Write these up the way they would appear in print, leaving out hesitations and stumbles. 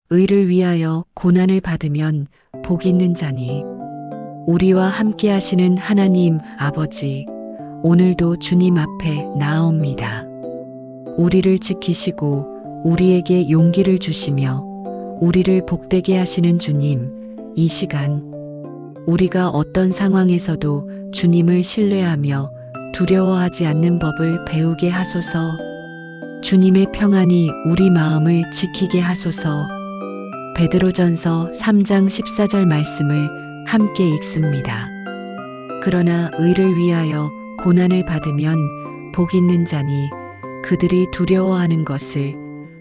의를 위하여 고난을 받으면 복 있는 자니 우리와 함께 하시는 하나님 아버지, 오늘도 주님 앞에 나아옵니다. 우리를 지키시고 우리에게 용기를 주시며 우리를 복되게 하시는 주님, 이 시간 우리가 어떤 상황에서도 주님을 신뢰하며 두려워하지 않는 법을 배우게 하소서. 주님의 평안이 우리 마음을 지키게 하소서. 베드로전서 3장 14절 말씀을 함께 읽습니다. 그러나 의를 위하여 고난을 받으면 복 있는 자니 그들이 두려워하는 것을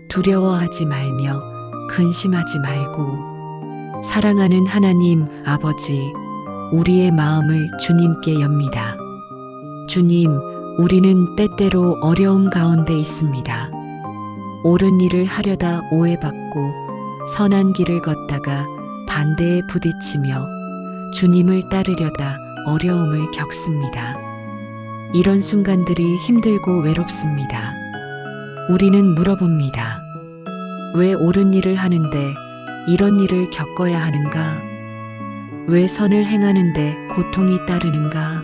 두려워하지 말며 근심하지 말고 사랑하는 하나님 아버지, 우리의 마음을 주님께 엽니다. 주님, 우리는 때때로 어려움 가운데 있습니다. 옳은 일을 하려다 오해받고 선한 길을 걷다가 반대에 부딪히며 주님을 따르려다 어려움을 겪습니다. 이런 순간들이 힘들고 외롭습니다. 우리는 물어봅니다. 왜 옳은 일을 하는데 이런 일을 겪어야 하는가? 왜 선을 행하는데 고통이 따르는가?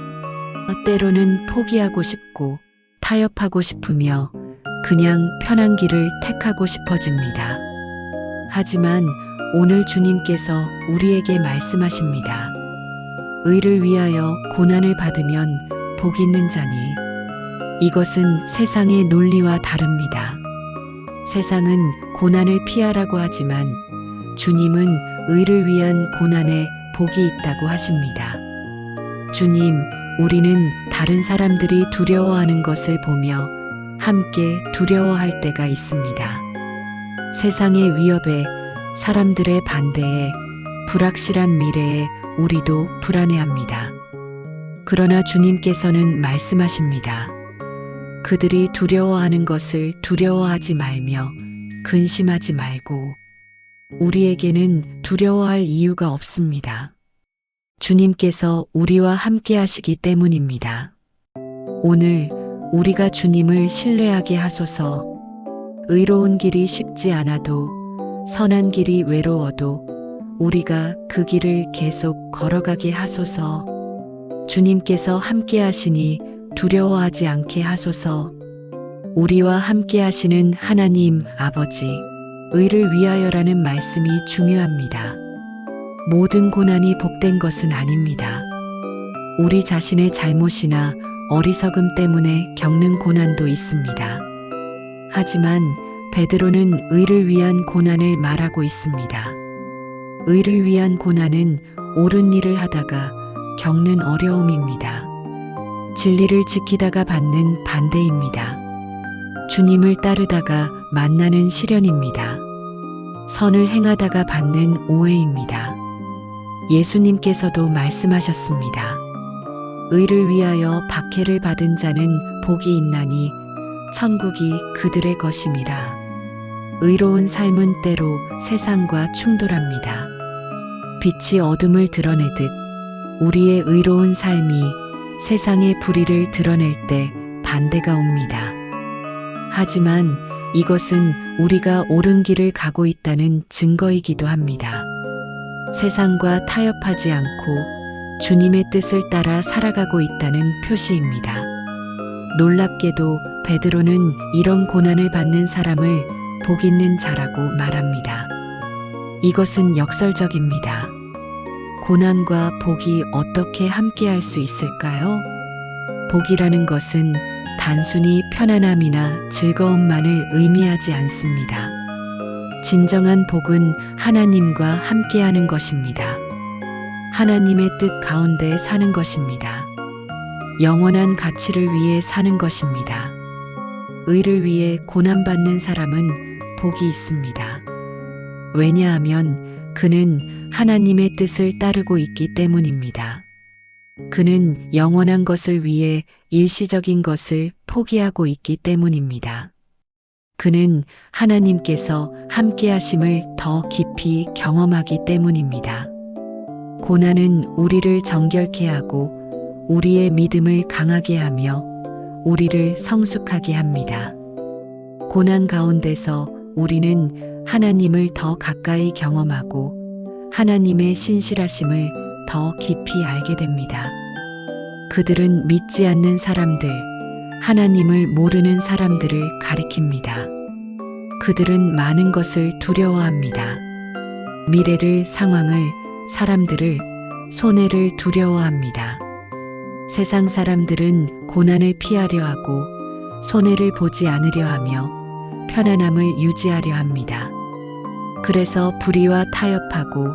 때로는 포기하고 싶고 타협하고 싶으며 그냥 편한 길을 택하고 싶어집니다. 하지만 오늘 주님께서 우리에게 말씀하십니다. 의를 위하여 고난을 받으면 복 있는 자니 이것은 세상의 논리와 다릅니다. 세상은 고난을 피하라고 하지만 주님은 의를 위한 고난에 복이 있다고 하십니다. 주님, 우리는 다른 사람들이 두려워하는 것을 보며 함께 두려워할 때가 있습니다. 세상의 위협에, 사람들의 반대에, 불확실한 미래에 우리도 불안해합니다. 그러나 주님께서는 말씀하십니다. 그들이 두려워하는 것을 두려워하지 말며 근심하지 말고 우리에게는 두려워할 이유가 없습니다. 주님께서 우리와 함께 하시기 때문입니다. 오늘 우리가 주님을 신뢰하게 하소서. 의로운 길이 쉽지 않아도 선한 길이 외로워도 우리가 그 길을 계속 걸어가게 하소서. 주님께서 함께 하시니 두려워하지 않게 하소서. 우리와 함께 하시는 하나님 아버지, 의를 위하여라는 말씀이 중요합니다. 모든 고난이 복된 것은 아닙니다. 우리 자신의 잘못이나 어리석음 때문에 겪는 고난도 있습니다. 하지만 베드로는 의를 위한 고난을 말하고 있습니다. 의를 위한 고난은 옳은 일을 하다가 겪는 어려움입니다. 진리를 지키다가 받는 반대입니다. 주님을 따르다가 만나는 시련입니다. 선을 행하다가 받는 오해입니다. 예수님께서도 말씀하셨습니다. 의를 위하여 박해를 받은 자는 복이 있나니 천국이 그들의 것임이라. 의로운 삶은 때로 세상과 충돌합니다. 빛이 어둠을 드러내듯 우리의 의로운 삶이 세상의 불의를 드러낼 때 반대가 옵니다. 하지만 이것은 우리가 옳은 길을 가고 있다는 증거이기도 합니다. 세상과 타협하지 않고 주님의 뜻을 따라 살아가고 있다는 표시입니다. 놀랍게도 베드로는 이런 고난을 받는 사람을 복 있는 자라고 말합니다. 이것은 역설적입니다. 고난과 복이 어떻게 함께할 수 있을까요? 복이라는 것은 단순히 편안함이나 즐거움만을 의미하지 않습니다. 진정한 복은 하나님과 함께하는 것입니다. 하나님의 뜻 가운데 사는 것입니다. 영원한 가치를 위해 사는 것입니다. 의를 위해 고난받는 사람은 복이 있습니다. 왜냐하면 그는 하나님의 뜻을 따르고 있기 때문입니다. 그는 영원한 것을 위해 일시적인 것을 포기하고 있기 때문입니다. 그는 하나님께서 함께하심을 더 깊이 경험하기 때문입니다. 고난은 우리를 정결케 하고 우리의 믿음을 강하게 하며 우리를 성숙하게 합니다. 고난 가운데서 우리는 하나님을 더 가까이 경험하고 하나님의 신실하심을 더 깊이 알게 됩니다. 그들은 믿지 않는 사람들, 하나님을 모르는 사람들을 가리킵니다. 그들은 많은 것을 두려워합니다. 미래를, 상황을, 사람들을, 손해를 두려워합니다. 세상 사람들은 고난을 피하려 하고 손해를 보지 않으려 하며 편안함을 유지하려 합니다. 그래서 불의와 타협하고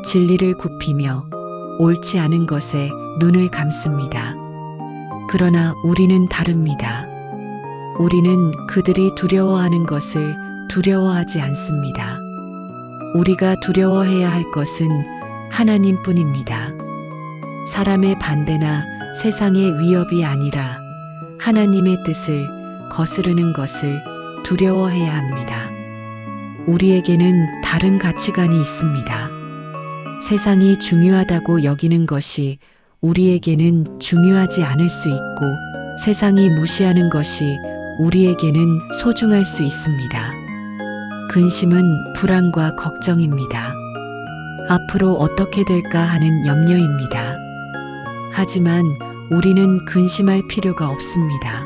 진리를 굽히며 옳지 않은 것에 눈을 감습니다. 그러나 우리는 다릅니다. 우리는 그들이 두려워하는 것을 두려워하지 않습니다. 우리가 두려워해야 할 것은 하나님뿐입니다. 사람의 반대나 세상의 위협이 아니라 하나님의 뜻을 거스르는 것을 두려워해야 합니다. 우리에게는 다른 가치관이 있습니다. 세상이 중요하다고 여기는 것이 우리에게는 중요하지 않을 수 있고 세상이 무시하는 것이 우리에게는 소중할 수 있습니다. 근심은 불안과 걱정입니다. 앞으로 어떻게 될까 하는 염려입니다. 하지만 우리는 근심할 필요가 없습니다.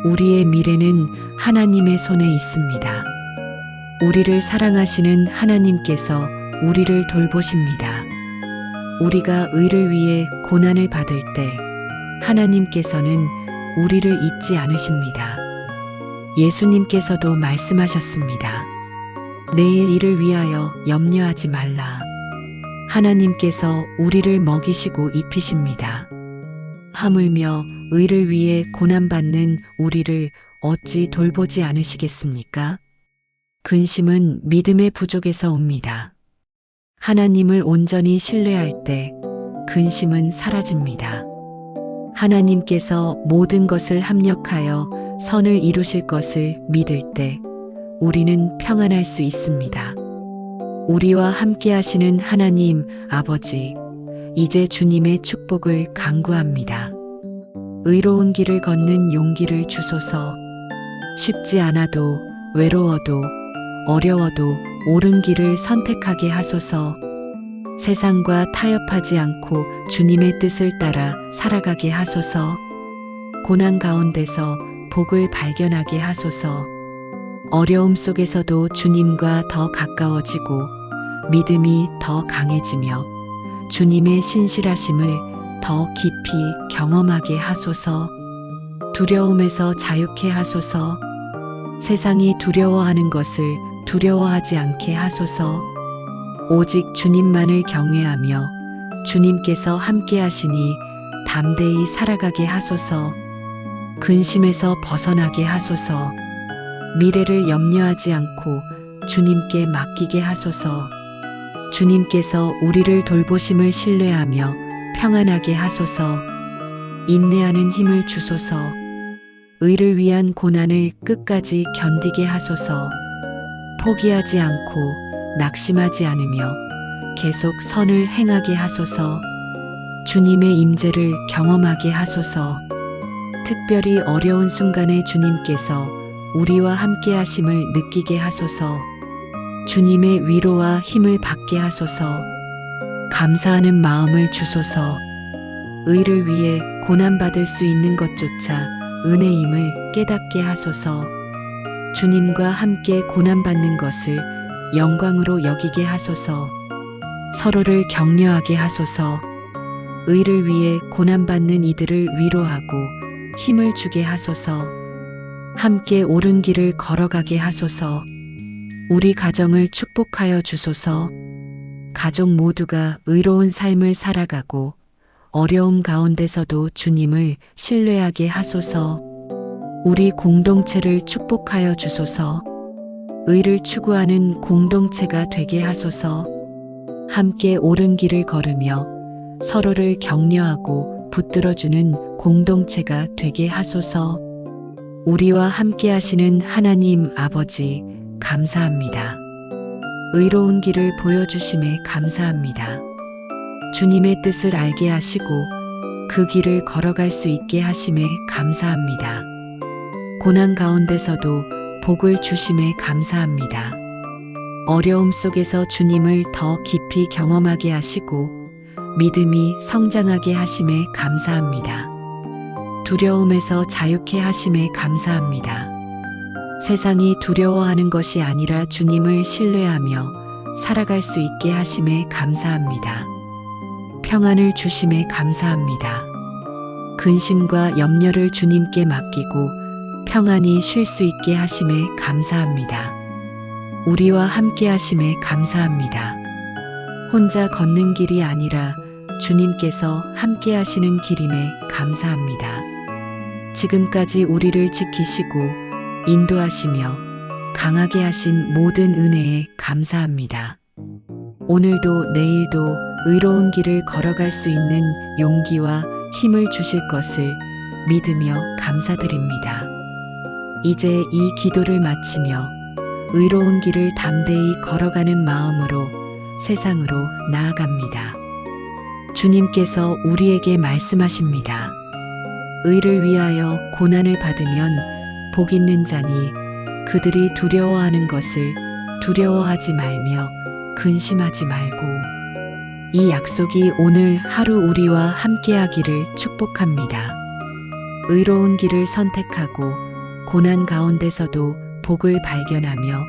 우리의 미래는 하나님의 손에 있습니다. 우리를 사랑하시는 하나님께서 우리를 돌보십니다. 우리가 의를 위해 고난을 받을 때 하나님께서는 우리를 잊지 않으십니다. 예수님께서도 말씀하셨습니다. 내일 일을 위하여 염려하지 말라. 하나님께서 우리를 먹이시고 입히십니다. 하물며 의를 위해 고난받는 우리를 어찌 돌보지 않으시겠습니까? 근심은 믿음의 부족에서 옵니다. 하나님을 온전히 신뢰할 때 근심은 사라집니다. 하나님께서 모든 것을 합력하여 선을 이루실 것을 믿을 때 우리는 평안할 수 있습니다. 우리와 함께 하시는 하나님 아버지, 이제 주님의 축복을 간구합니다. 의로운 길을 걷는 용기를 주소서. 쉽지 않아도 외로워도 어려워도 옳은 길을 선택하게 하소서. 세상과 타협하지 않고 주님의 뜻을 따라 살아가게 하소서. 고난 가운데서 복을 발견하게 하소서. 어려움 속에서도 주님과 더 가까워지고 믿음이 더 강해지며 주님의 신실하심을 더 깊이 경험하게 하소서. 두려움에서 자유케 하소서. 세상이 두려워하는 것을 두려워하지 않게 하소서. 오직 주님만을 경외하며 주님께서 함께 하시니 담대히 살아가게 하소서. 근심에서 벗어나게 하소서. 미래를 염려하지 않고 주님께 맡기게 하소서. 주님께서 우리를 돌보심을 신뢰하며 평안하게 하소서. 인내하는 힘을 주소서. 의를 위한 고난을 끝까지 견디게 하소서. 포기하지 않고 낙심하지 않으며 계속 선을 행하게 하소서. 주님의 임재를 경험하게 하소서. 특별히 어려운 순간에 주님께서 우리와 함께 하심을 느끼게 하소서. 주님의 위로와 힘을 받게 하소서. 감사하는 마음을 주소서. 의를 위해 고난받을 수 있는 것조차 은혜임을 깨닫게 하소서. 주님과 함께 고난받는 것을 영광으로 여기게 하소서. 서로를 격려하게 하소서. 의를 위해 고난받는 이들을 위로하고 힘을 주게 하소서. 함께 옳은 길을 걸어가게 하소서. 우리 가정을 축복하여 주소서. 가족 모두가 의로운 삶을 살아가고 어려움 가운데서도 주님을 신뢰하게 하소서. 우리 공동체를 축복하여 주소서. 의를 추구하는 공동체가 되게 하소서. 함께 옳은 길을 걸으며 서로를 격려하고 붙들어주는 공동체가 되게 하소서. 우리와 함께 하시는 하나님 아버지, 감사합니다. 의로운 길을 보여주심에 감사합니다. 주님의 뜻을 알게 하시고 그 길을 걸어갈 수 있게 하심에 감사합니다. 고난 가운데서도 복을 주심에 감사합니다. 어려움 속에서 주님을 더 깊이 경험하게 하시고 믿음이 성장하게 하심에 감사합니다. 두려움에서 자유케 하심에 감사합니다. 세상이 두려워하는 것이 아니라 주님을 신뢰하며 살아갈 수 있게 하심에 감사합니다. 평안을 주심에 감사합니다. 근심과 염려를 주님께 맡기고 평안히 쉴 수 있게 하심에 감사합니다. 우리와 함께 하심에 감사합니다. 혼자 걷는 길이 아니라 주님께서 함께 하시는 길임에 감사합니다. 지금까지 우리를 지키시고 인도하시며 강하게 하신 모든 은혜에 감사합니다. 오늘도 내일도 의로운 길을 걸어갈 수 있는 용기와 힘을 주실 것을 믿으며 감사드립니다. 이제 이 기도를 마치며 의로운 길을 담대히 걸어가는 마음으로 세상으로 나아갑니다. 주님께서 우리에게 말씀하십니다. 의를 위하여 고난을 받으면 복 있는 자니 그들이 두려워하는 것을 두려워하지 말며 근심하지 말고. 이 약속이 오늘 하루 우리와 함께하기를 축복합니다. 의로운 길을 선택하고 고난 가운데서도 복을 발견하며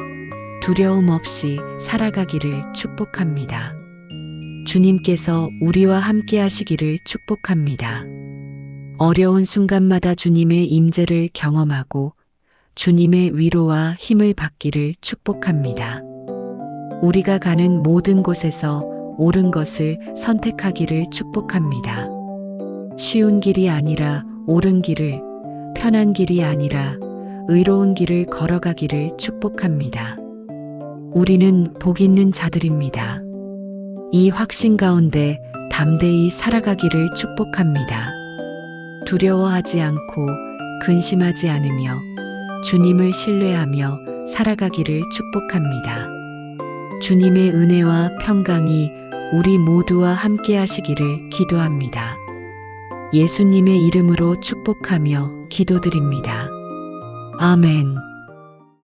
두려움 없이 살아가기를 축복합니다. 주님께서 우리와 함께 하시기를 축복합니다. 어려운 순간마다 주님의 임재를 경험하고 주님의 위로와 힘을 받기를 축복합니다. 우리가 가는 모든 곳에서 옳은 것을 선택하기를 축복합니다. 쉬운 길이 아니라 옳은 길을, 편한 길이 아니라 의로운 길을 걸어가기를 축복합니다. 우리는 복 있는 자들입니다. 이 확신 가운데 담대히 살아가기를 축복합니다. 두려워하지 않고 근심하지 않으며 주님을 신뢰하며 살아가기를 축복합니다. 주님의 은혜와 평강이 우리 모두와 함께 하시기를 기도합니다. 예수님의 이름으로 축복하며 기도드립니다. 아멘.